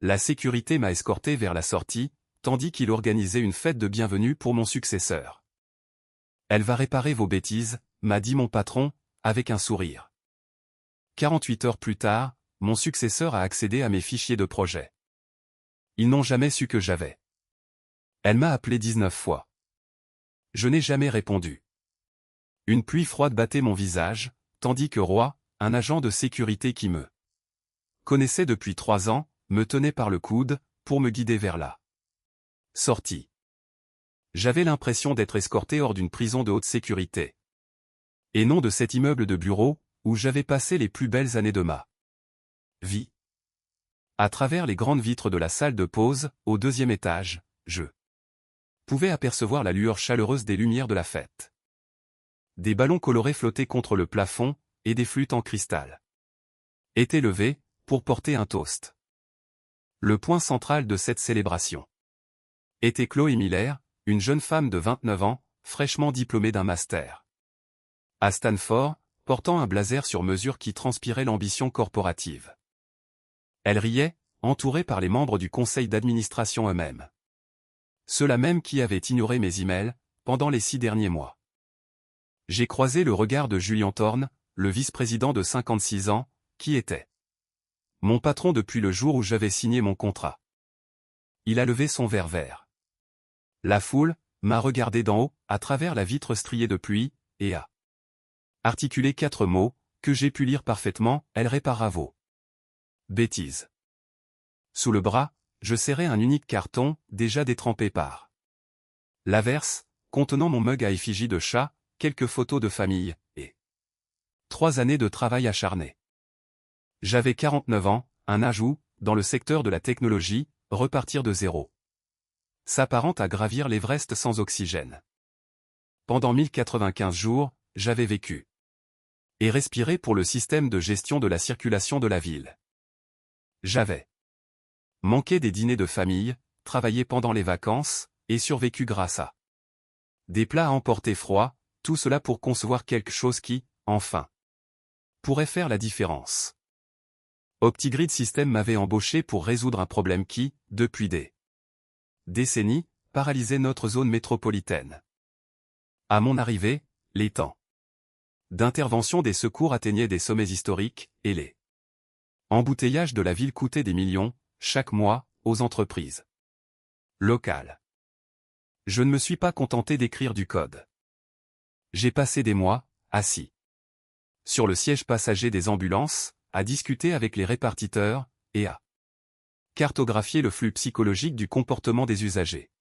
La sécurité m'a escorté vers la sortie, tandis qu'il organisait une fête de bienvenue pour mon successeur. Elle va réparer vos bêtises, m'a dit mon patron, avec un sourire. 48 heures plus tard, mon successeur a accédé à mes fichiers de projet. Ils n'ont jamais su que j'avais. Elle m'a appelé 19 fois. Je n'ai jamais répondu. Une pluie froide battait mon visage, tandis que Roy, un agent de sécurité qui me connaissait depuis 3 ans, me tenait par le coude, pour me guider vers la sortie. J'avais l'impression d'être escorté hors d'une prison de haute sécurité. Et non de cet immeuble de bureau, où j'avais passé les plus belles années de ma vie. À travers les grandes vitres de la salle de pause, au 2e étage, je pouvais apercevoir la lueur chaleureuse des lumières de la fête. Des ballons colorés flottaient contre le plafond, et des flûtes en cristal étaient levées, pour porter un toast. Le point central de cette célébration était Chloé Miller, une jeune femme de 29 ans, fraîchement diplômée d'un master à Stanford, portant un blazer sur mesure qui transpirait l'ambition corporative. Elle riait, entourée par les membres du conseil d'administration eux-mêmes. Ceux-là même qui avaient ignoré mes emails, pendant les 6 derniers mois. J'ai croisé le regard de Julian Thorne, le vice-président de 56 ans, qui était mon patron depuis le jour où j'avais signé mon contrat. Il a levé son verre vert. La foule m'a regardé d'en haut, à travers la vitre striée de pluie, et a articulé 4 mots, que j'ai pu lire parfaitement, elle répara vos bêtises. Sous le bras, je serrais un unique carton, déjà détrempé par l'averse, contenant mon mug à effigie de chat, quelques photos de famille, et 3 années de travail acharné. J'avais 49 ans, un âge où, dans le secteur de la technologie, repartir de zéro s'apparente à gravir l'Everest sans oxygène. Pendant 1095 jours, j'avais vécu et respiré pour le système de gestion de la circulation de la ville. J'avais manqué des dîners de famille, travaillé pendant les vacances, et survécu grâce à des plats à emporter froids, tout cela pour concevoir quelque chose qui, enfin, pourrait faire la différence. OptiGrid System m'avait embauché pour résoudre un problème qui, depuis des décennies, paralysait notre zone métropolitaine. À mon arrivée, les temps d'intervention des secours atteignaient des sommets historiques, et les embouteillages de la ville coûtaient des millions, chaque mois, aux entreprises locales. Je ne me suis pas contenté d'écrire du code. J'ai passé des mois, assis sur le siège passager des ambulances, à discuter avec les répartiteurs, et à cartographier le flux psychologique du comportement des usagers.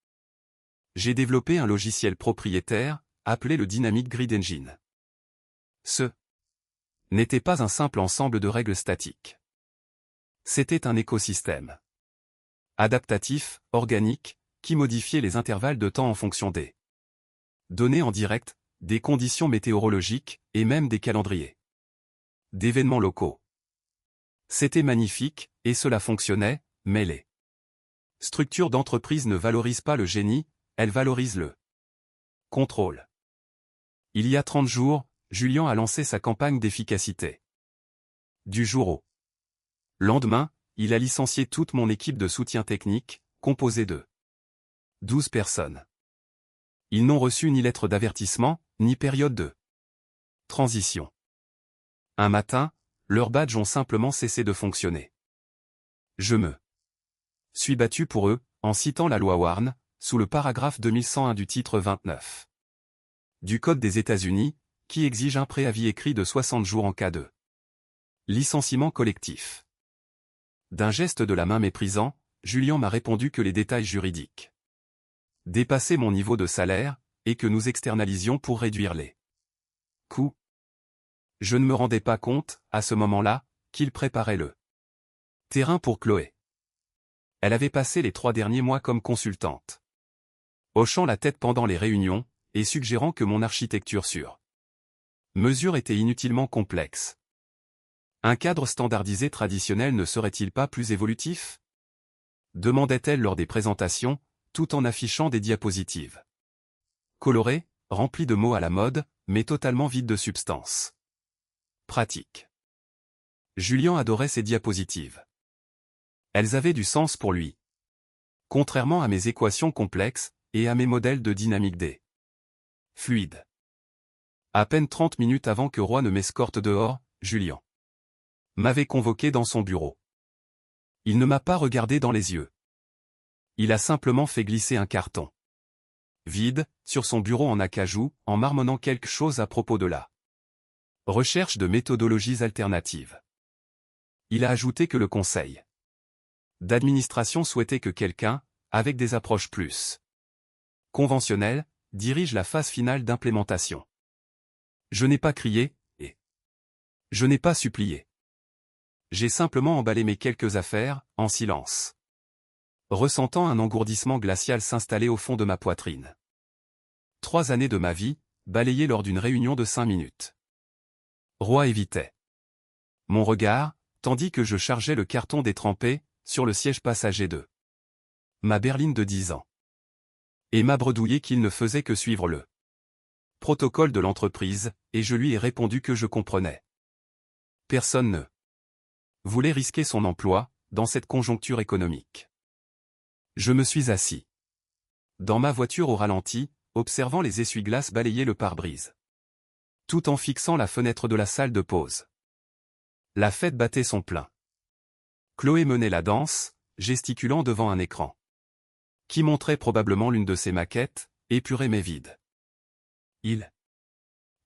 J'ai développé un logiciel propriétaire, appelé le Dynamic Grid Engine. Ce n'était pas un simple ensemble de règles statiques. C'était un écosystème adaptatif, organique, qui modifiait les intervalles de temps en fonction des données en direct, des conditions météorologiques, et même des calendriers d'événements locaux. C'était magnifique, et cela fonctionnait, mais les structures d'entreprise ne valorisent pas le génie, elles valorisent le contrôle. Il y a 30 jours, Julian a lancé sa campagne d'efficacité. Du jour au lendemain, il a licencié toute mon équipe de soutien technique, composée de 12 personnes. Ils n'ont reçu ni lettre d'avertissement, ni période de transition. Un matin, leurs badges ont simplement cessé de fonctionner. Je me suis battu pour eux, en citant la loi Warren, sous le paragraphe 2101 du titre 29 du Code des États-Unis, qui exige un préavis écrit de 60 jours en cas de licenciement collectif. D'un geste de la main méprisant, Julian m'a répondu que les détails juridiques dépassaient mon niveau de salaire, et que nous externalisions pour réduire les coûts. Je ne me rendais pas compte, à ce moment-là, qu'il préparait le terrain pour Chloé. Elle avait passé les 3 derniers mois comme consultante, hochant la tête pendant les réunions, et suggérant que mon architecture sur mesure était inutilement complexe. Un cadre standardisé traditionnel ne serait-il pas plus évolutif? Demandait-elle lors des présentations, tout en affichant des diapositives colorées, remplies de mots à la mode, mais totalement vides de substance. Pratique. Julian adorait ces diapositives. Elles avaient du sens pour lui. Contrairement à mes équations complexes, et à mes modèles de dynamique D. Fluide. À peine 30 minutes avant que Roy ne m'escorte dehors, Julien m'avait convoqué dans son bureau. Il ne m'a pas regardé dans les yeux. Il a simplement fait glisser un carton vide sur son bureau en acajou, en marmonnant quelque chose à propos de la recherche de méthodologies alternatives. Il a ajouté que le conseil d'administration souhaitait que quelqu'un, avec des approches plus conventionnelles, dirige la phase finale d'implémentation. Je n'ai pas crié, et je n'ai pas supplié. J'ai simplement emballé mes quelques affaires, en silence, ressentant un engourdissement glacial s'installer au fond de ma poitrine. 3 années de ma vie, balayées lors d'une réunion de 5 minutes. Roy évitait mon regard, tandis que je chargeais le carton détrempé, sur le siège passager de ma berline de 10 ans. Et m'a bredouillé qu'il ne faisait que suivre le protocole de l'entreprise, et je lui ai répondu que je comprenais. Personne ne voulait risquer son emploi, dans cette conjoncture économique. Je me suis assis dans ma voiture au ralenti, observant les essuie-glaces balayer le pare-brise, tout en fixant la fenêtre de la salle de pause. La fête battait son plein. Chloé menait la danse, gesticulant devant un écran qui montrait probablement l'une de ses maquettes, épurée mais vide. Il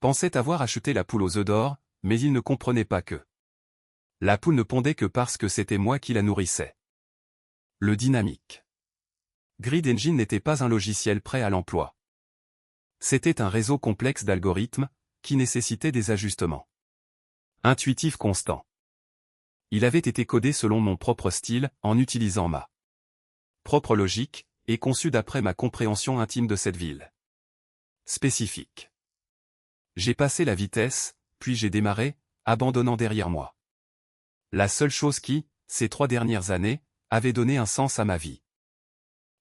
pensait avoir acheté la poule aux œufs d'or, mais il ne comprenait pas que la poule ne pondait que parce que c'était moi qui la nourrissais. Le dynamique Grid Engine n'était pas un logiciel prêt à l'emploi. C'était un réseau complexe d'algorithmes, qui nécessitait des ajustements intuitifs constants. Il avait été codé selon mon propre style, en utilisant ma propre logique, et conçu d'après ma compréhension intime de cette ville spécifique. J'ai passé la vitesse, puis j'ai démarré, abandonnant derrière moi la seule chose qui, ces 3 dernières années, avait donné un sens à ma vie.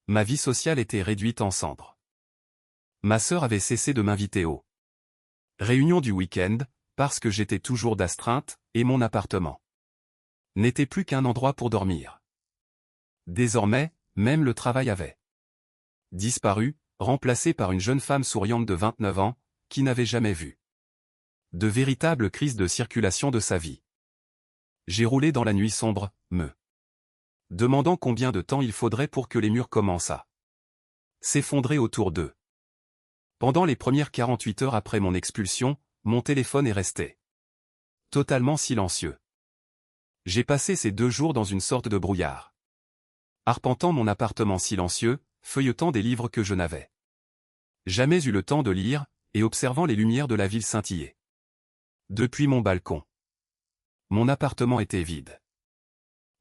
Ma vie sociale était réduite en cendres. Ma sœur avait cessé de m'inviter aux réunions du week-end, parce que j'étais toujours d'astreinte, et mon appartement n'était plus qu'un endroit pour dormir. Désormais, même le travail avait disparu, remplacé par une jeune femme souriante de 29 ans, qui n'avait jamais vu de véritable crise de circulation de sa vie. J'ai roulé dans la nuit sombre, me demandant combien de temps il faudrait pour que les murs commencent à s'effondrer autour d'eux. Pendant les premières 48 heures après mon expulsion, mon téléphone est resté totalement silencieux. J'ai passé ces 2 jours dans une sorte de brouillard, arpentant mon appartement silencieux, feuilletant des livres que je n'avais jamais eu le temps de lire, et observant les lumières de la ville scintiller. Depuis mon balcon, mon appartement était vide.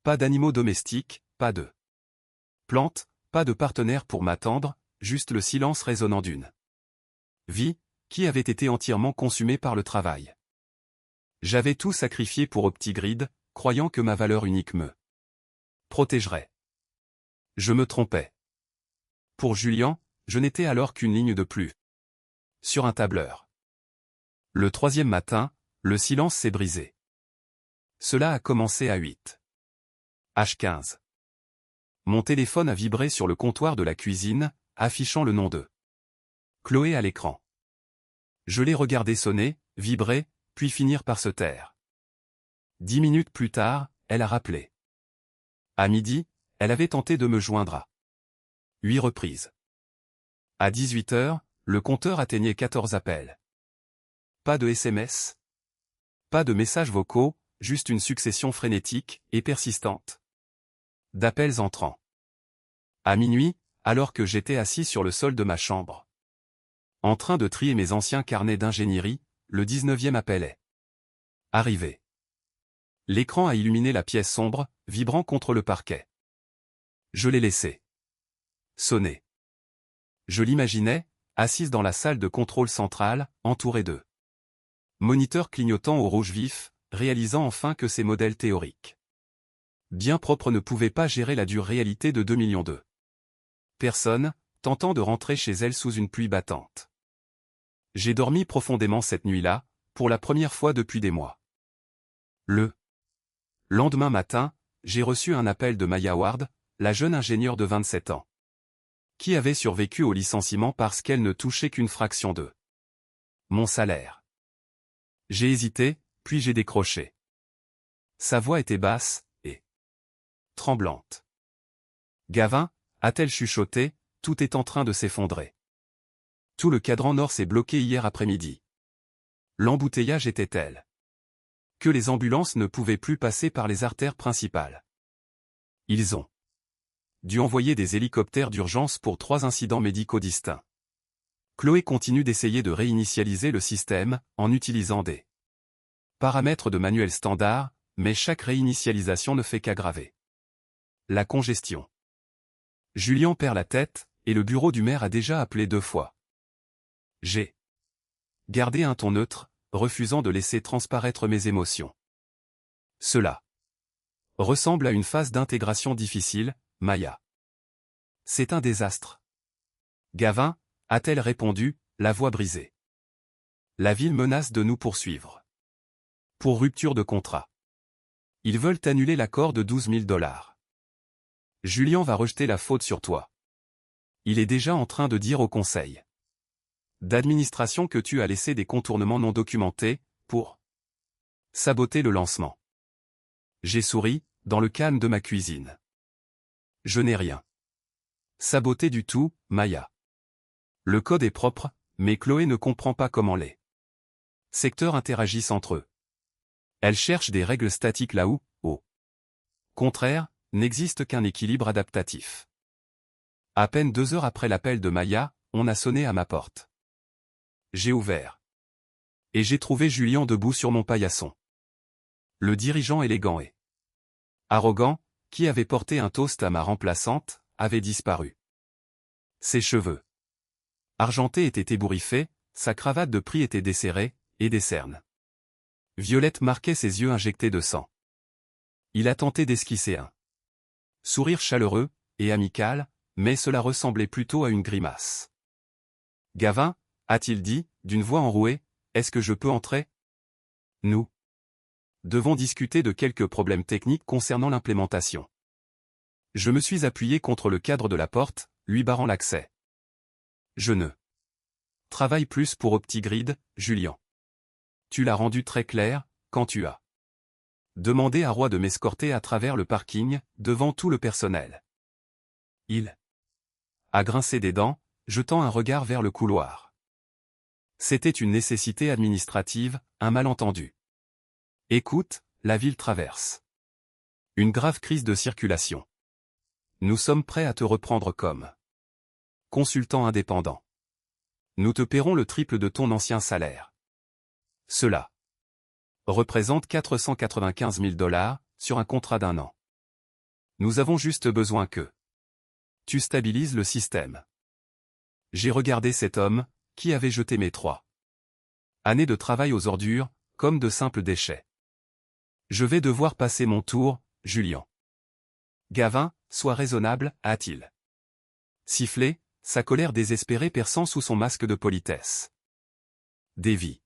Pas d'animaux domestiques, pas de plantes, pas de partenaire pour m'attendre, juste le silence résonnant d'une vie qui avait été entièrement consumée par le travail. J'avais tout sacrifié pour OptiGrid, croyant que ma valeur unique me protégerait. Je me trompais. Pour Julien, je n'étais alors qu'une ligne de plus sur un tableur. Le 3e matin, le silence s'est brisé. Cela a commencé à 8h15. Mon téléphone a vibré sur le comptoir de la cuisine, affichant le nom de Chloé à l'écran. Je l'ai regardé sonner, vibrer, puis finir par se taire. 10 minutes plus tard, elle a rappelé. À midi, elle avait tenté de me joindre à 8 reprises. À 18h, le compteur atteignait 14 appels. Pas de SMS. Pas de messages vocaux, juste une succession frénétique et persistante d'appels entrants. À minuit, alors que j'étais assis sur le sol de ma chambre, en train de trier mes anciens carnets d'ingénierie, le 19e appel est arrivé. L'écran a illuminé la pièce sombre, vibrant contre le parquet. Je l'ai laissé sonner. Je l'imaginais, assise dans la salle de contrôle centrale, entourée de moniteurs clignotant au rouge vif, réalisant enfin que ces modèles théoriques bien propres ne pouvaient pas gérer la dure réalité de 2 millions de personnes, tentant de rentrer chez elles sous une pluie battante. J'ai dormi profondément cette nuit-là, pour la première fois depuis des mois. Le lendemain matin, j'ai reçu un appel de Maya Ward, la jeune ingénieure de 27 ans, qui avait survécu au licenciement parce qu'elle ne touchait qu'une fraction de mon salaire. J'ai hésité, puis j'ai décroché. Sa voix était basse et tremblante. Gavin, a-t-elle chuchoté, tout est en train de s'effondrer. Tout le cadran nord s'est bloqué hier après-midi. L'embouteillage était tel que les ambulances ne pouvaient plus passer par les artères principales. Ils ont dû envoyer des hélicoptères d'urgence pour 3 incidents médicaux distincts. Chloé continue d'essayer de réinitialiser le système en utilisant des paramètres de manuel standard, mais chaque réinitialisation ne fait qu'aggraver la congestion. Julien perd la tête, et le bureau du maire a déjà appelé 2 fois. J'ai gardé un ton neutre, refusant de laisser transparaître mes émotions. Cela ressemble à une phase d'intégration difficile, Maya. C'est un désastre. Gavin, a-t-elle répondu, la voix brisée. La ville menace de nous poursuivre. Pour rupture de contrat. Ils veulent annuler l'accord de 12 000 $. Julien va rejeter la faute sur toi. Il est déjà en train de dire au conseil d'administration que tu as laissé des contournements non documentés, pour saboter le lancement. J'ai souri, dans le calme de ma cuisine. Je n'ai rien saboté du tout, Maya. Le code est propre, mais Chloé ne comprend pas comment les secteurs interagissent entre eux. Elle cherche des règles statiques là où, au contraire, n'existe qu'un équilibre adaptatif. À peine 2 heures après l'appel de Maya, on a sonné à ma porte. J'ai ouvert. Et j'ai trouvé Julien debout sur mon paillasson. Le dirigeant élégant et arrogant, qui avait porté un toast à ma remplaçante, avait disparu. Ses cheveux argentés étaient ébouriffés, sa cravate de prix était desserrée, et des cernes violettes marquaient ses yeux injectés de sang. Il a tenté d'esquisser un sourire chaleureux et amical, mais cela ressemblait plutôt à une grimace. Gavin, a-t-il dit, d'une voix enrouée, est-ce que je peux entrer? Nous devons discuter de quelques problèmes techniques concernant l'implémentation. Je me suis appuyé contre le cadre de la porte, lui barrant l'accès. Je ne travaille plus pour OptiGrid, Julien. Tu l'as rendu très clair, quand tu as demandé à Roy de m'escorter à travers le parking, devant tout le personnel. Il a grincé des dents, jetant un regard vers le couloir. C'était une nécessité administrative, un malentendu. Écoute, la ville traverse une grave crise de circulation. Nous sommes prêts à te reprendre comme consultant indépendant. Nous te paierons le triple de ton ancien salaire. Cela représente 495 000 $ sur un contrat d'1 an. Nous avons juste besoin que tu stabilises le système. J'ai regardé cet homme, qui avait jeté mes 3 années de travail aux ordures, comme de simples déchets. Je vais devoir passer mon tour, Julien. Gavin, sois raisonnable, a-t-il sifflé, sa colère désespérée perçant sous son masque de politesse. Des vies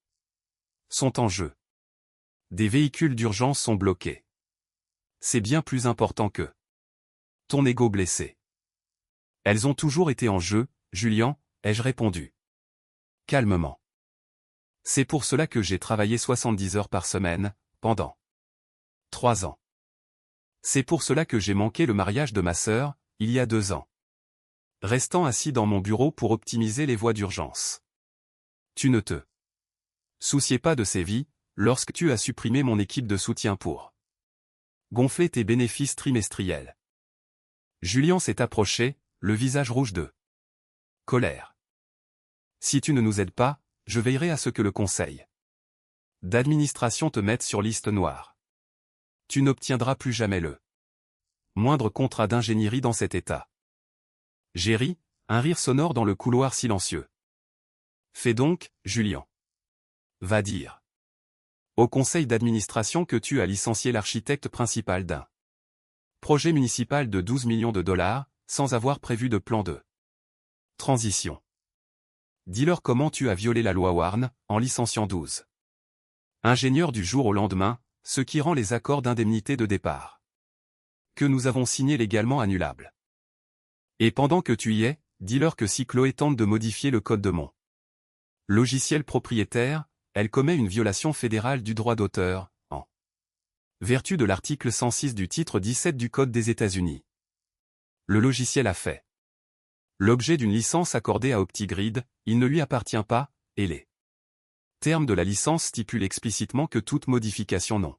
sont en jeu. Des véhicules d'urgence sont bloqués. C'est bien plus important que ton ego blessé. Elles ont toujours été en jeu, Julien, ai-je répondu calmement. C'est pour cela que j'ai travaillé 70 heures par semaine, pendant 3 ans. C'est pour cela que j'ai manqué le mariage de ma sœur, il y a 2 ans. Restant assis dans mon bureau pour optimiser les voies d'urgence. Tu ne te souciais pas de ces vies, lorsque tu as supprimé mon équipe de soutien pour gonfler tes bénéfices trimestriels. Julien s'est approché, le visage rouge de colère. Si tu ne nous aides pas, je veillerai à ce que le conseil d'administration te mette sur liste noire. Tu n'obtiendras plus jamais le moindre contrat d'ingénierie dans cet état. J'ai ri, un rire sonore dans le couloir silencieux. Fais donc, Julien. Va dire au conseil d'administration que tu as licencié l'architecte principal d'un projet municipal de 12 millions de $, sans avoir prévu de plan de transition. Dis-leur comment tu as violé la loi Warren, en licenciant 12 ingénieurs du jour au lendemain, ce qui rend les accords d'indemnité de départ que nous avons signé légalement annulable. Et pendant que tu y es, dis-leur que si Chloé tente de modifier le code de mon logiciel propriétaire, elle commet une violation fédérale du droit d'auteur, en vertu de l'article 106 du titre 17 du Code des États-Unis. Le logiciel a fait l'objet d'une licence accordée à OptiGrid, il ne lui appartient pas, et les termes de la licence stipulent explicitement que toute modification non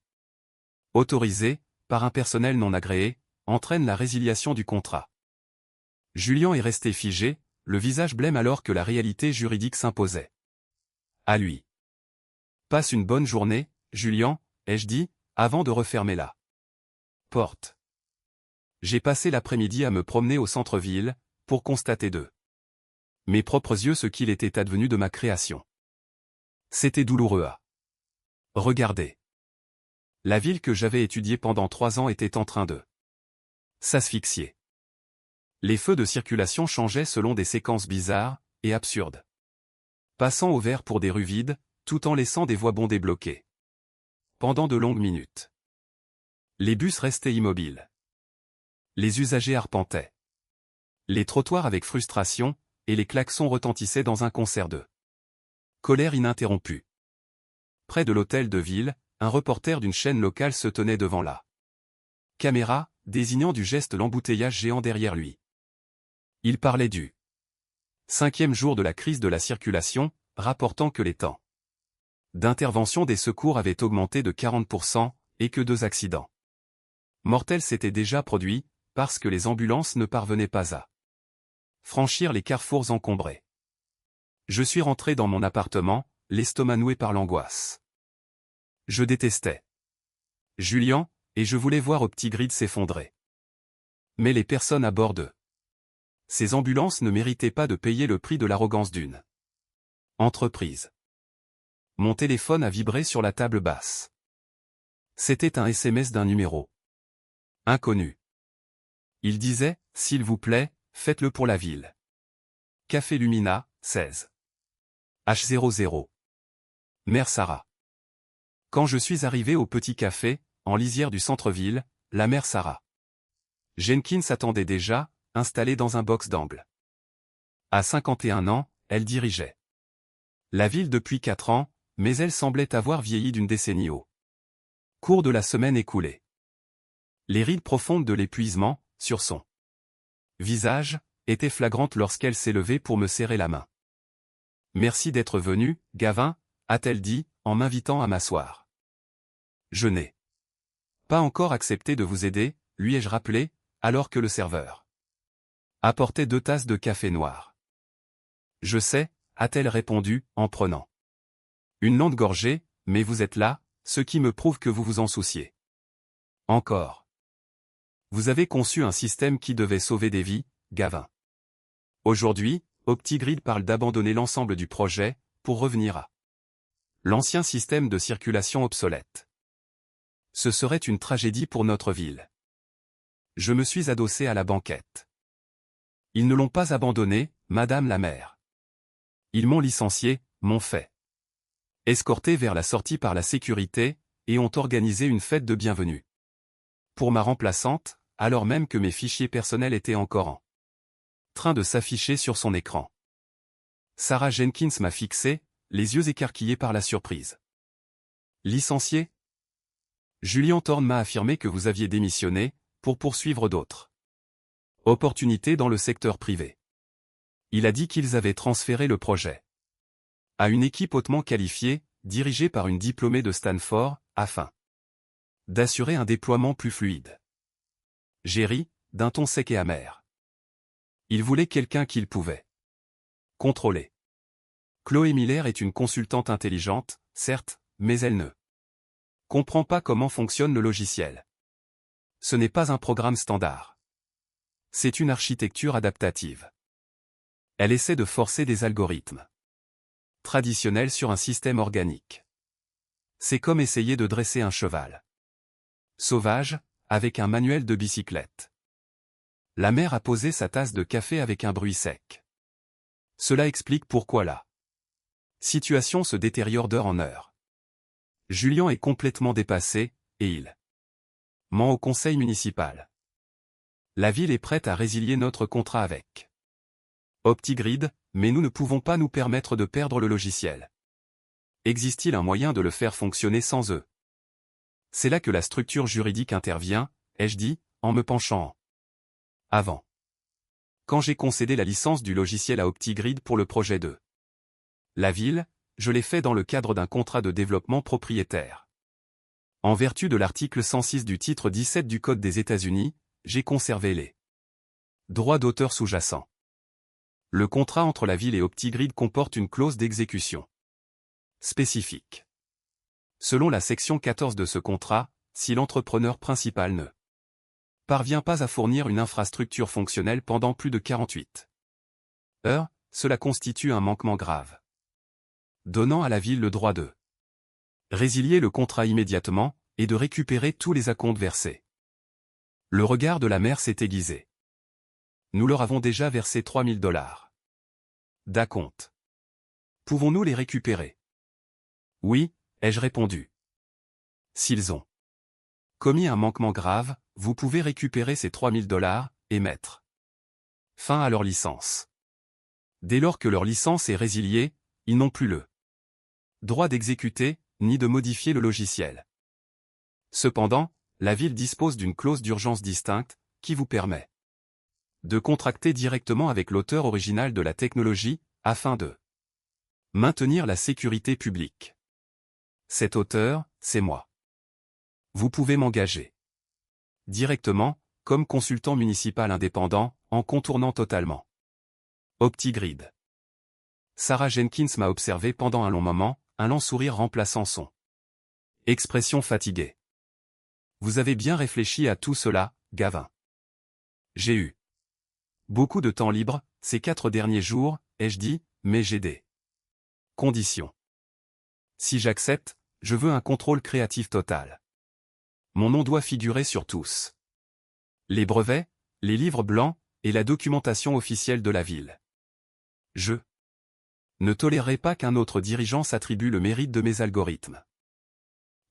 autorisée, par un personnel non agréé, entraîne la résiliation du contrat. Julien est resté figé, le visage blême alors que la réalité juridique s'imposait à lui. Passe une bonne journée, Julien, ai-je dit, avant de refermer la porte. J'ai passé l'après-midi à me promener au centre-ville, pour constater de mes propres yeux ce qu'il était advenu de ma création. C'était douloureux à regarder. La ville que j'avais étudiée pendant 3 ans était en train de s'asphyxier. Les feux de circulation changeaient selon des séquences bizarres et absurdes, passant au vert pour des rues vides, tout en laissant des voies bondées bloquées. Pendant de longues minutes, les bus restaient immobiles. Les usagers arpentaient les trottoirs avec frustration, et les klaxons retentissaient dans un concert de colère ininterrompue. Près de l'hôtel de ville, un reporter d'une chaîne locale se tenait devant la caméra, désignant du geste l'embouteillage géant derrière lui. Il parlait du 5e jour de la crise de la circulation, rapportant que les temps d'intervention des secours avaient augmenté de 40% et que 2 accidents mortels s'étaient déjà produits, parce que les ambulances ne parvenaient pas à franchir les carrefours encombrés. Je suis rentré dans mon appartement, l'estomac noué par l'angoisse. Je détestais Julien, et je voulais voir OptiGrid s'effondrer. Mais les personnes à bord de ces ambulances ne méritaient pas de payer le prix de l'arrogance d'une entreprise. Mon téléphone a vibré sur la table basse. C'était un SMS d'un numéro inconnu. Il disait, s'il vous plaît, faites-le pour la ville. Café Lumina, 16. H00. Mère Sarah. Quand je suis arrivé au petit café, en lisière du centre-ville, la mère Sarah Jenkins attendait déjà, installée dans un box d'angle. À 51 ans, elle dirigeait la ville depuis 4 ans, mais elle semblait avoir vieilli d'une décennie au cours de la semaine écoulée. Les rides profondes de l'épuisement, sur son visage, étaient flagrantes lorsqu'elle s'est levée pour me serrer la main. « Merci d'être venu, Gavin », a-t-elle dit, en m'invitant à m'asseoir. « Je n'ai pas encore accepté de vous aider », lui ai-je rappelé, alors que le serveur apportait 2 tasses de café noir. « Je sais », a-t-elle répondu, en prenant une lente gorgée, « mais vous êtes là, ce qui me prouve que vous vous en souciez. Encore. Vous avez conçu un système qui devait sauver des vies, Gavin. Aujourd'hui, OptiGrid parle d'abandonner l'ensemble du projet, pour revenir à l'ancien système de circulation obsolète. Ce serait une tragédie pour notre ville. Je me suis adossé à la banquette. Ils ne l'ont pas abandonné, Madame la maire. Ils m'ont licencié, m'ont fait escorté vers la sortie par la sécurité, et ont organisé une fête de bienvenue pour ma remplaçante, alors même que mes fichiers personnels étaient encore en train de s'afficher sur son écran. Sarah Jenkins m'a fixé, les yeux écarquillés par la surprise. Licencié? Julien Thorne m'a affirmé que vous aviez démissionné, pour poursuivre d'autres opportunités dans le secteur privé. Il a dit qu'ils avaient transféré le projet à une équipe hautement qualifiée, dirigée par une diplômée de Stanford, afin d'assurer un déploiement plus fluide. J'ai ri, d'un ton sec et amer. Il voulait quelqu'un qu'il pouvait contrôler. Chloé Miller est une consultante intelligente, certes, mais elle ne comprend pas comment fonctionne le logiciel. Ce n'est pas un programme standard. C'est une architecture adaptative. Elle essaie de forcer des algorithmes traditionnels sur un système organique. C'est comme essayer de dresser un cheval sauvage, avec un manuel de bicyclette. La mère a posé sa tasse de café avec un bruit sec. Cela explique pourquoi la situation se détériore d'heure en heure. Julien est complètement dépassé, et il ment au conseil municipal. La ville est prête à résilier notre contrat avec OptiGrid, mais nous ne pouvons pas nous permettre de perdre le logiciel. Existe-t-il un moyen de le faire fonctionner sans eux? C'est là que la structure juridique intervient, ai-je dit, en me penchant en avant. Quand j'ai concédé la licence du logiciel à OptiGrid pour le projet de la ville, je l'ai fait dans le cadre d'un contrat de développement propriétaire. En vertu de l'article 106 du titre 17 du Code des États-Unis, j'ai conservé les droits d'auteur sous-jacents. Le contrat entre la ville et OptiGrid comporte une clause d'exécution spécifique. Selon la section 14 de ce contrat, si l'entrepreneur principal ne parvient pas à fournir une infrastructure fonctionnelle pendant plus de 48 heures, cela constitue un manquement grave, donnant à la ville le droit de résilier le contrat immédiatement et de récupérer tous les acomptes versés. Le regard de la mère s'est aiguisé. Nous leur avons déjà versé $3000 d'acompte. Pouvons-nous les récupérer? Oui, ai-je répondu. S'ils ont commis un manquement grave, vous pouvez récupérer ces $3000 et mettre fin à leur licence. Dès lors que leur licence est résiliée, ils n'ont plus le droit d'exécuter, ni de modifier le logiciel. Cependant, la ville dispose d'une clause d'urgence distincte, qui vous permet de contracter directement avec l'auteur original de la technologie, afin de maintenir la sécurité publique. Cet auteur, c'est moi. Vous pouvez m'engager directement, comme consultant municipal indépendant, en contournant totalement OptiGrid. Sarah Jenkins m'a observé pendant un long moment, un lent sourire remplaçant son expression fatiguée. Vous avez bien réfléchi à tout cela, Gavin. J'ai eu beaucoup de temps libre, ces 4 derniers jours, ai-je dit, mais j'ai des conditions. Si j'accepte, je veux un contrôle créatif total. Mon nom doit figurer sur tous les brevets, les livres blancs, et la documentation officielle de la ville. Je ne tolérerai pas qu'un autre dirigeant s'attribue le mérite de mes algorithmes.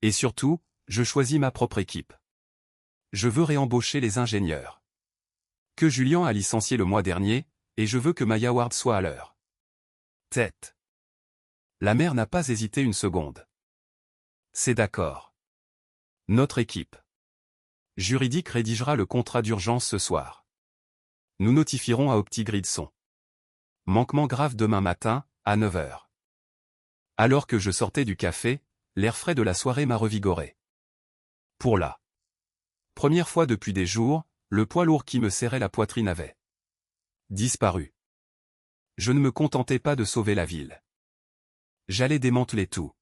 Et surtout, je choisis ma propre équipe. Je veux réembaucher les ingénieurs que Julian a licenciés le mois dernier, et je veux que Maya Ward soit à leur tête. La mère n'a pas hésité une seconde. C'est d'accord. Notre équipe juridique rédigera le contrat d'urgence ce soir. Nous notifierons à OptiGrid son manquement grave demain matin, à 9 heures. Alors que je sortais du café, l'air frais de la soirée m'a revigoré. Pour la première fois depuis des jours, le poids lourd qui me serrait la poitrine avait disparu. Je ne me contentais pas de sauver la ville. J'allais démanteler tout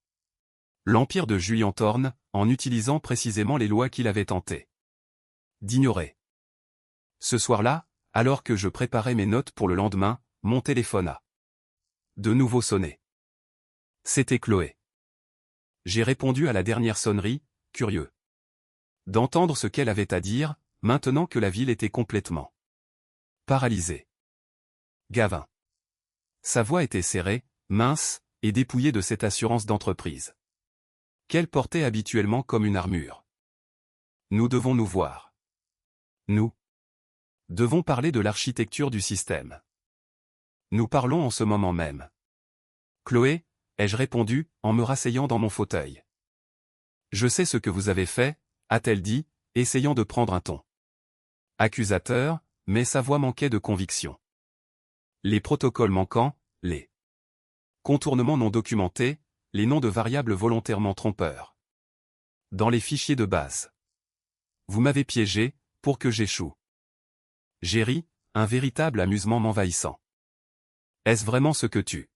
l'empire de Julian Thorne, en utilisant précisément les lois qu'il avait tenté d'ignorer. Ce soir-là, alors que je préparais mes notes pour le lendemain, mon téléphone a de nouveau sonné. C'était Chloé. J'ai répondu à la dernière sonnerie, curieux d'entendre ce qu'elle avait à dire, maintenant que la ville était complètement paralysée. Gavin. Sa voix était serrée, mince, et dépouillée de cette assurance d'entreprise qu'elle portait habituellement comme une armure. Nous devons nous voir. Nous devons parler de l'architecture du système. Nous parlons en ce moment même. Chloé, ai-je répondu, en me rasseyant dans mon fauteuil. Je sais ce que vous avez fait, a-t-elle dit, essayant de prendre un ton accusateur, mais sa voix manquait de conviction. Les protocoles manquants, les contournements non documentés, les noms de variables volontairement trompeurs. Dans les fichiers de base. Vous m'avez piégé, pour que j'échoue. J'ai ri, un véritable amusement m'envahissant. Est-ce vraiment ce que tu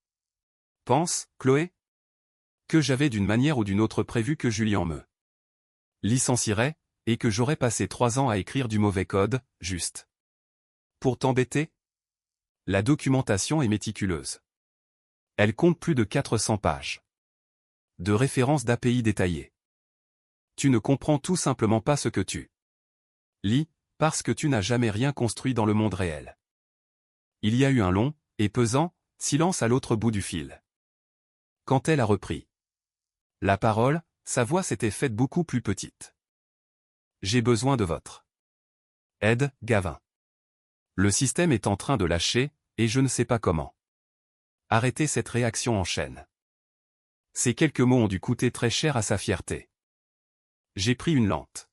penses, Chloé? Que j'avais d'une manière ou d'une autre prévu que Julian me licencierait, et que j'aurais passé 3 ans à écrire du mauvais code, juste pour t'embêter? La documentation est méticuleuse. Elle compte plus de 400 pages de références d'API détaillées. Tu ne comprends tout simplement pas ce que tu lis, parce que tu n'as jamais rien construit dans le monde réel. Il y a eu un long, et pesant, silence à l'autre bout du fil. Quand elle a repris la parole, sa voix s'était faite beaucoup plus petite. J'ai besoin de votre Aide, Gavin. Le système est en train de lâcher, et je ne sais pas comment. Arrêtez cette réaction en chaîne. Ces quelques mots ont dû coûter très cher à sa fierté. J'ai pris une lente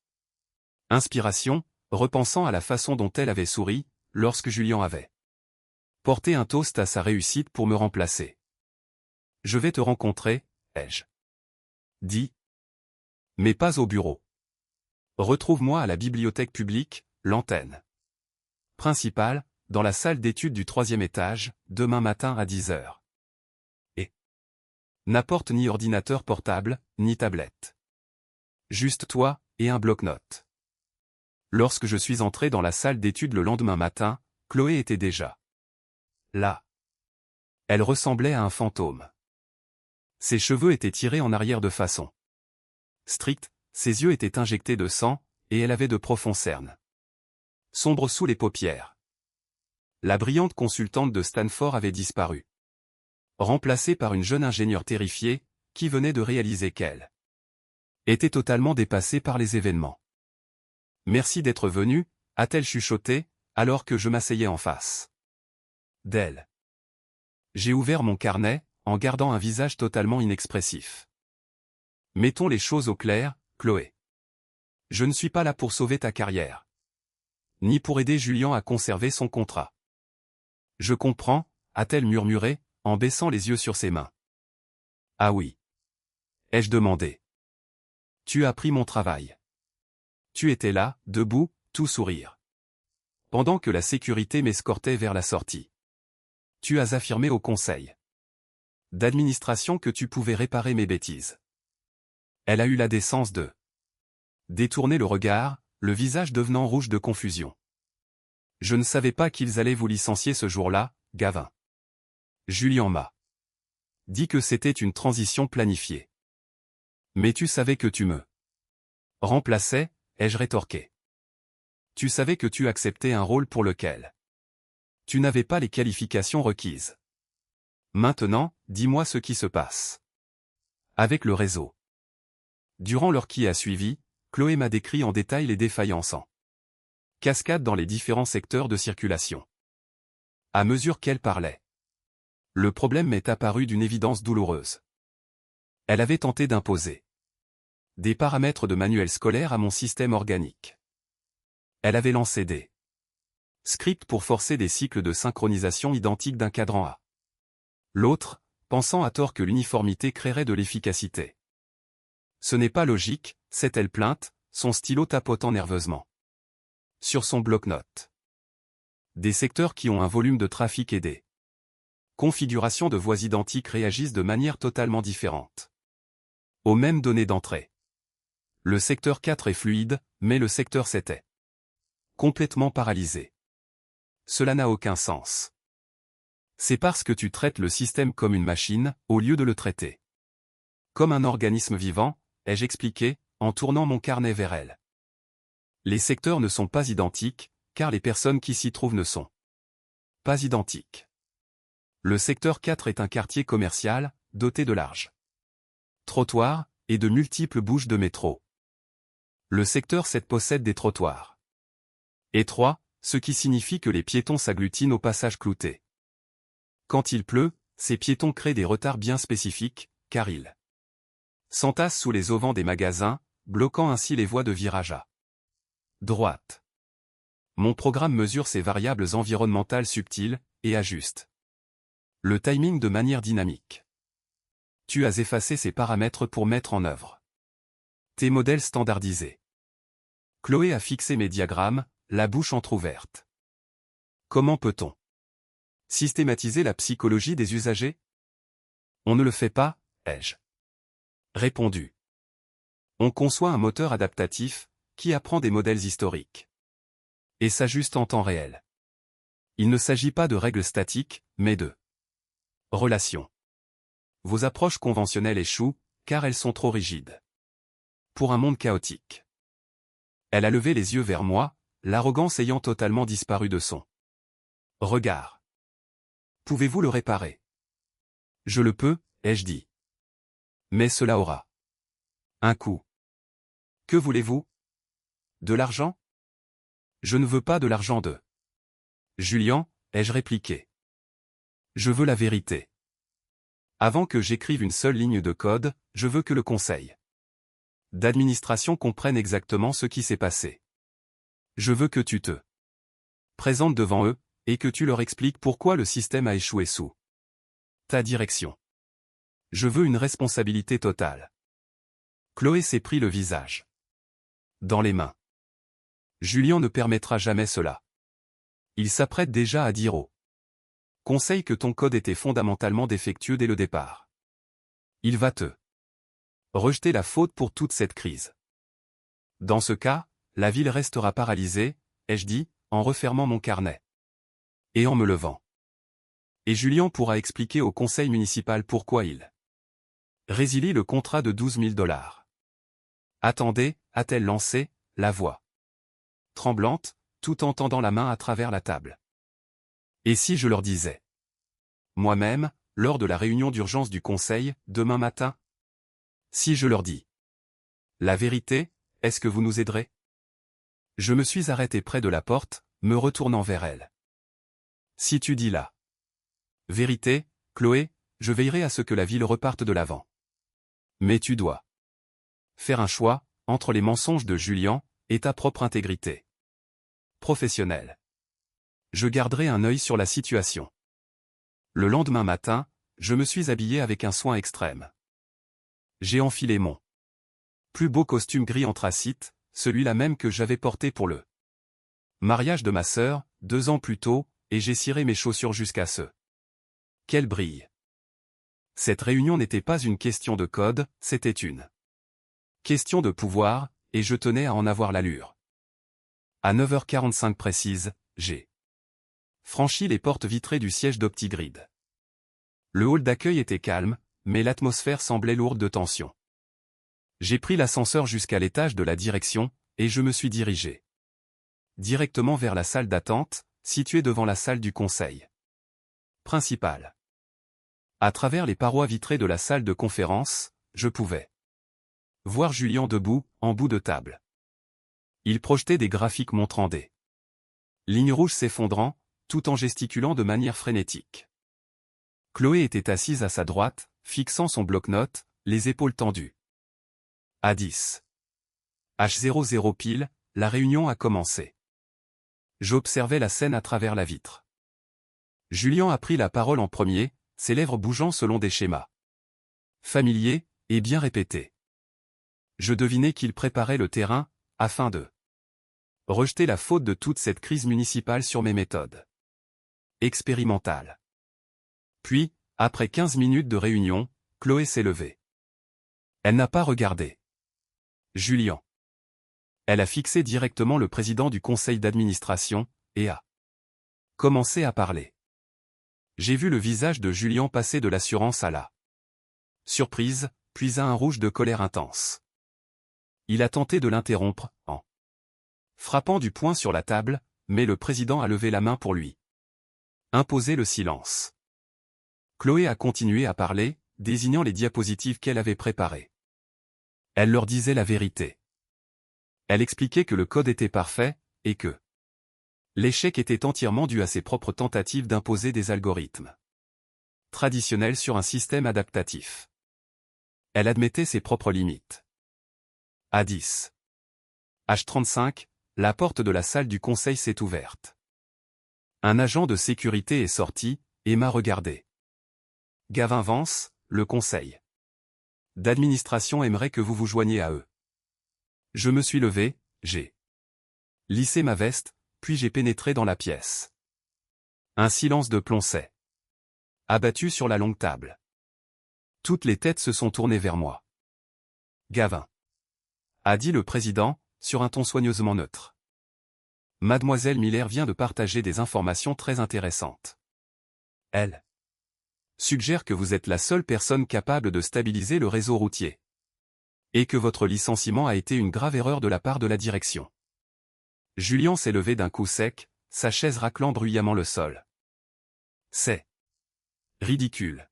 inspiration, repensant à la façon dont elle avait souri, lorsque Julien avait porté un toast à sa réussite pour me remplacer. Je vais te rencontrer, ai-je dit. Mais pas au bureau. Retrouve-moi à la bibliothèque publique, l'antenne principale, dans la salle d'études du 3e étage, demain matin à 10 heures. Et n'apporte ni ordinateur portable, ni tablette. Juste toi, et un bloc-notes. Lorsque je suis entré dans la salle d'études le lendemain matin, Chloé était déjà là. Elle ressemblait à un fantôme. Ses cheveux étaient tirés en arrière de façon stricte, ses yeux étaient injectés de sang, et elle avait de profonds cernes sombres sous les paupières. La brillante consultante de Stanford avait disparu, remplacée par une jeune ingénieure terrifiée, qui venait de réaliser qu'elle était totalement dépassée par les événements. « Merci d'être venu », a-t-elle chuchoté, alors que je m'asseyais en face d'elle. J'ai ouvert mon carnet, en gardant un visage totalement inexpressif. Mettons les choses au clair, Chloé. Je ne suis pas là pour sauver ta carrière. Ni pour aider Julien à conserver son contrat. Je comprends, a-t-elle murmuré, en baissant les yeux sur ses mains. Ah oui. Ai-je demandé. Tu as pris mon travail. Tu étais là, debout, tout sourire. Pendant que la sécurité m'escortait vers la sortie. Tu as affirmé au conseil d'administration que tu pouvais réparer mes bêtises. Elle a eu la décence de détourner le regard, le visage devenant rouge de confusion. Je ne savais pas qu'ils allaient vous licencier ce jour-là, Gavin. Julien m'a dit que c'était une transition planifiée. Mais tu savais que tu me remplaçais, ai-je rétorqué. Tu savais que tu acceptais un rôle pour lequel tu n'avais pas les qualifications requises. Maintenant, dis-moi ce qui se passe avec le réseau. Durant l'heure qui a suivi, Chloé m'a décrit en détail les défaillances en cascade dans les différents secteurs de circulation. À mesure qu'elle parlait, le problème m'est apparu d'une évidence douloureuse. Elle avait tenté d'imposer des paramètres de manuel scolaire à mon système organique. Elle avait lancé des scripts pour forcer des cycles de synchronisation identiques d'un cadran à l'autre, pensant à tort que l'uniformité créerait de l'efficacité. Ce n'est pas logique, s'est-elle plainte, son stylo tapotant nerveusement sur son bloc-notes. Des secteurs qui ont un volume de trafic et des configurations de voies identiques réagissent de manière totalement différente aux mêmes données d'entrée. Le secteur 4 est fluide, mais le secteur 7 est complètement paralysé. Cela n'a aucun sens. C'est parce que tu traites le système comme une machine, au lieu de le traiter comme un organisme vivant, ai-je expliqué, en tournant mon carnet vers elle. Les secteurs ne sont pas identiques, car les personnes qui s'y trouvent ne sont pas identiques. Le secteur 4 est un quartier commercial, doté de larges trottoirs, et de multiples bouches de métro. Le secteur 7 possède des trottoirs étroits, ce qui signifie que les piétons s'agglutinent au passage clouté. Quand il pleut, ces piétons créent des retards bien spécifiques, car ils s'entassent sous les auvents des magasins, bloquant ainsi les voies de virage à droite. Mon programme mesure ces variables environnementales subtiles, et ajuste le timing de manière dynamique. Tu as effacé ces paramètres pour mettre en œuvre tes modèles standardisés. Chloé a fixé mes diagrammes, la bouche entr'ouverte. Comment peut-on systématiser la psychologie des usagers? On ne le fait pas, ai-je répondu. On conçoit un moteur adaptatif, qui apprend des modèles historiques et s'ajuste en temps réel. Il ne s'agit pas de règles statiques, mais de relations. Vos approches conventionnelles échouent, car elles sont trop rigides pour un monde chaotique. Elle a levé les yeux vers moi, l'arrogance ayant totalement disparu de son regard. Pouvez-vous le réparer? Je le peux, ai-je dit. Mais cela aura un coût. Que voulez-vous? De l'argent? Je ne veux pas de l'argent de Julien, ai-je répliqué. Je veux la vérité. Avant que j'écrive une seule ligne de code, je veux que le conseil d'administration comprenne exactement ce qui s'est passé. Je veux que tu te présentes devant eux, et que tu leur expliques pourquoi le système a échoué sous ta direction. Je veux une responsabilité totale. Chloé s'est pris le visage dans les mains. Julien ne permettra jamais cela. Il s'apprête déjà à dire au conseil que ton code était fondamentalement défectueux dès le départ. Il va te rejeter la faute pour toute cette crise. Dans ce cas, la ville restera paralysée, ai-je dit, en refermant mon carnet. Et en me levant. Et Julien pourra expliquer au conseil municipal pourquoi il résilie le contrat de 12 000 $. Attendez, a-t-elle lancé, la voix tremblante, tout en tendant la main à travers la table. Et si je leur disais moi-même, lors de la réunion d'urgence du conseil, demain matin? Si je leur dis la vérité, est-ce que vous nous aiderez? Je me suis arrêté près de la porte, me retournant vers elle. Si tu dis la vérité, Chloé, je veillerai à ce que la ville reparte de l'avant. Mais tu dois faire un choix, entre les mensonges de Julien, et ta propre intégrité professionnelle. Je garderai un œil sur la situation. Le lendemain matin, je me suis habillé avec un soin extrême. J'ai enfilé mon plus beau costume gris anthracite, celui-là même que j'avais porté pour le mariage de ma sœur, 2 ans plus tôt, et j'ai ciré mes chaussures jusqu'à ce qu'elles brillent. Cette réunion n'était pas une question de code, c'était une question de pouvoir, et je tenais à en avoir l'allure. À 9h45 précise, j'ai franchi les portes vitrées du siège d'Optigrid. Le hall d'accueil était calme, mais l'atmosphère semblait lourde de tension. J'ai pris l'ascenseur jusqu'à l'étage de la direction, et je me suis dirigé directement vers la salle d'attente, située devant la salle du conseil principal. À travers les parois vitrées de la salle de conférence, je pouvais voir Julien debout, en bout de table. Il projetait des graphiques montrant des lignes rouges s'effondrant, tout en gesticulant de manière frénétique. Chloé était assise à sa droite, fixant son bloc-notes, les épaules tendues. À 10 h 00 pile, la réunion a commencé. J'observais la scène à travers la vitre. Julien a pris la parole en premier, ses lèvres bougeant selon des schémas familiers, et bien répétés. Je devinais qu'il préparait le terrain, afin de rejeter la faute de toute cette crise municipale sur mes méthodes expérimentales. Puis, après 15 minutes de réunion, Chloé s'est levée. Elle n'a pas regardé Julien. Elle a fixé directement le président du conseil d'administration, et a commencé à parler. J'ai vu le visage de Julien passer de l'assurance à la surprise, puis à un rouge de colère intense. Il a tenté de l'interrompre, en frappant du poing sur la table, mais le président a levé la main pour lui imposer le silence. Chloé a continué à parler, désignant les diapositives qu'elle avait préparées. Elle leur disait la vérité. Elle expliquait que le code était parfait, et que l'échec était entièrement dû à ses propres tentatives d'imposer des algorithmes traditionnels sur un système adaptatif. Elle admettait ses propres limites. À 10 h 35, la porte de la salle du conseil s'est ouverte. Un agent de sécurité est sorti, et m'a regardé. Gavin Vance, le conseil d'administration aimerait que vous vous joigniez à eux. Je me suis levé, j'ai lissé ma veste, puis j'ai pénétré dans la pièce. Un silence de plomb s'est abattu sur la longue table. Toutes les têtes se sont tournées vers moi. Gavin, a dit le président, sur un ton soigneusement neutre. Mademoiselle Miller vient de partager des informations très intéressantes. Elle suggère que vous êtes la seule personne capable de stabiliser le réseau routier. Et que votre licenciement a été une grave erreur de la part de la direction. Julien s'est levé d'un coup sec, sa chaise raclant bruyamment le sol. C'est ridicule.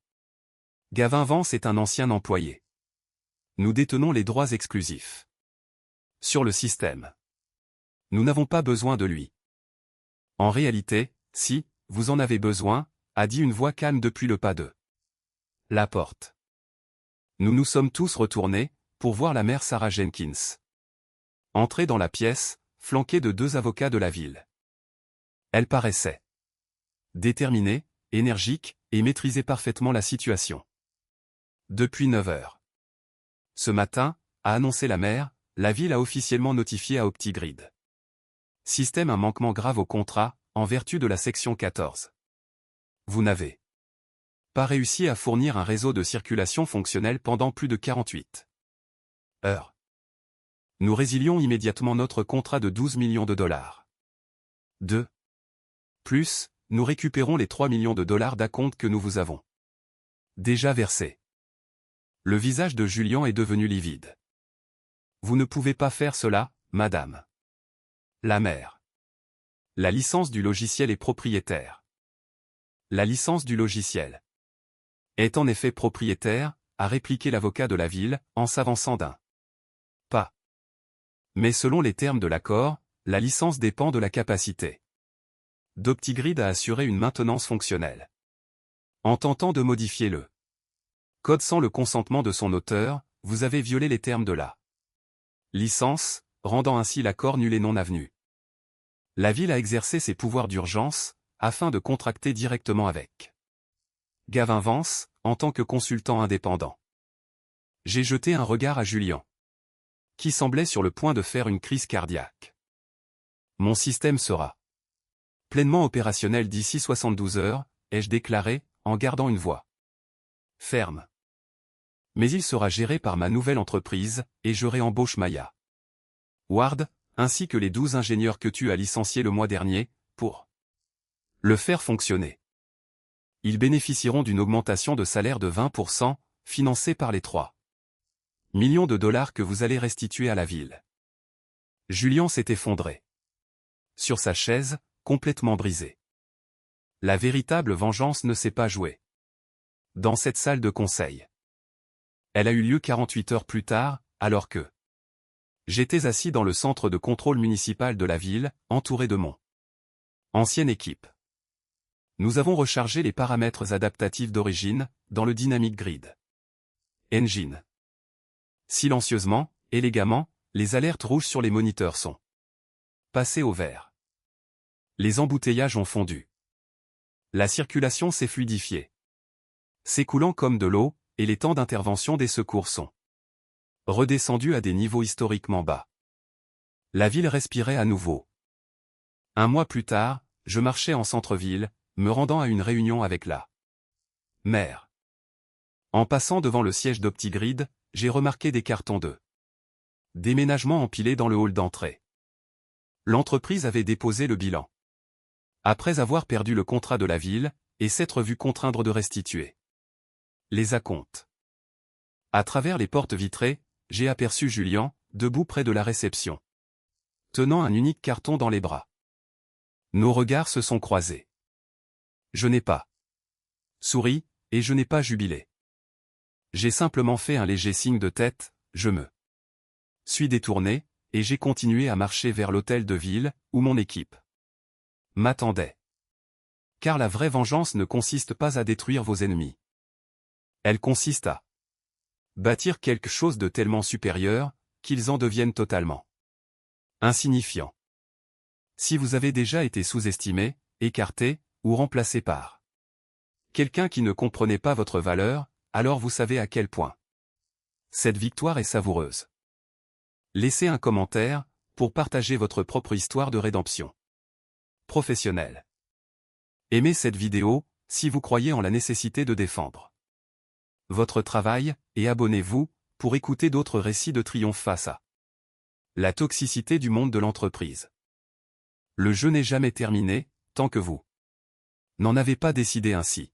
Gavin Vance est un ancien employé. Nous détenons les droits exclusifs sur le système. Nous n'avons pas besoin de lui. En réalité, si, vous en avez besoin, a dit une voix calme depuis le pas de la porte. Nous nous sommes tous retournés, pour voir la mère Sarah Jenkins entrer dans la pièce, flanquée de 2 avocats de la ville. Elle paraissait déterminée, énergique, et maîtrisait parfaitement la situation. Depuis 9 heures. Ce matin, a annoncé la mère, la ville a officiellement notifié à OptiGrid System un manquement grave au contrat, en vertu de la section 14. Vous n'avez pas réussi à fournir un réseau de circulation fonctionnel pendant plus de 48 heures. Nous résilions immédiatement notre contrat de 12 millions de dollars. De plus, nous récupérons les 3 millions de dollars d'acompte que nous vous avons déjà versés. Le visage de Julian est devenu livide. Vous ne pouvez pas faire cela, madame la mère. La licence du logiciel est propriétaire. La licence du logiciel est en effet propriétaire, a répliqué l'avocat de la ville, en s'avançant d'un pas. Mais selon les termes de l'accord, la licence dépend de la capacité d'OptiGrid à assurer une maintenance fonctionnelle. En tentant de modifier le code sans le consentement de son auteur, vous avez violé les termes de la licence, rendant ainsi l'accord nul et non avenu. La ville a exercé ses pouvoirs d'urgence, afin de contracter directement avec Gavin Vance, en tant que consultant indépendant. J'ai jeté un regard à Julian, qui semblait sur le point de faire une crise cardiaque. Mon système sera pleinement opérationnel d'ici 72 heures, ai-je déclaré, en gardant une voix ferme. Mais il sera géré par ma nouvelle entreprise, et je réembauche Maya Ward, ainsi que les 12 ingénieurs que tu as licenciés le mois dernier, pour le faire fonctionner. Ils bénéficieront d'une augmentation de salaire de 20%, financée par les 3 millions de dollars que vous allez restituer à la ville. Julian s'est effondré sur sa chaise, complètement brisé. La véritable vengeance ne s'est pas jouée dans cette salle de conseil. Elle a eu lieu 48 heures plus tard, alors que j'étais assis dans le centre de contrôle municipal de la ville, entouré de mon ancienne équipe. Nous avons rechargé les paramètres adaptatifs d'origine, dans le Dynamic Grid Engine. Silencieusement, élégamment, les alertes rouges sur les moniteurs sont passées au vert. Les embouteillages ont fondu. La circulation s'est fluidifiée, s'écoulant comme de l'eau, et les temps d'intervention des secours sont redescendus à des niveaux historiquement bas. La ville respirait à nouveau. Un mois plus tard, je marchais en centre-ville, me rendant à une réunion avec la maire. En passant devant le siège d'OptiGrid, j'ai remarqué des cartons de déménagement empilés dans le hall d'entrée. L'entreprise avait déposé le bilan. Après avoir perdu le contrat de la ville, et s'être vu contraindre de restituer les acomptes. À travers les portes vitrées, j'ai aperçu Julian, debout près de la réception, tenant un unique carton dans les bras. Nos regards se sont croisés. Je n'ai pas souri, et je n'ai pas jubilé. J'ai simplement fait un léger signe de tête, je me suis détourné, et j'ai continué à marcher vers l'hôtel de ville, où mon équipe m'attendait. Car la vraie vengeance ne consiste pas à détruire vos ennemis. Elle consiste à bâtir quelque chose de tellement supérieur, qu'ils en deviennent totalement insignifiants. Si vous avez déjà été sous-estimé, écarté, ou remplacé par quelqu'un qui ne comprenait pas votre valeur, alors vous savez à quel point cette victoire est savoureuse. Laissez un commentaire, pour partager votre propre histoire de rédemption professionnelle. Aimez cette vidéo, si vous croyez en la nécessité de défendre votre travail, et abonnez-vous, pour écouter d'autres récits de triomphe face à la toxicité du monde de l'entreprise. Le jeu n'est jamais terminé, tant que vous n'en avez pas décidé ainsi.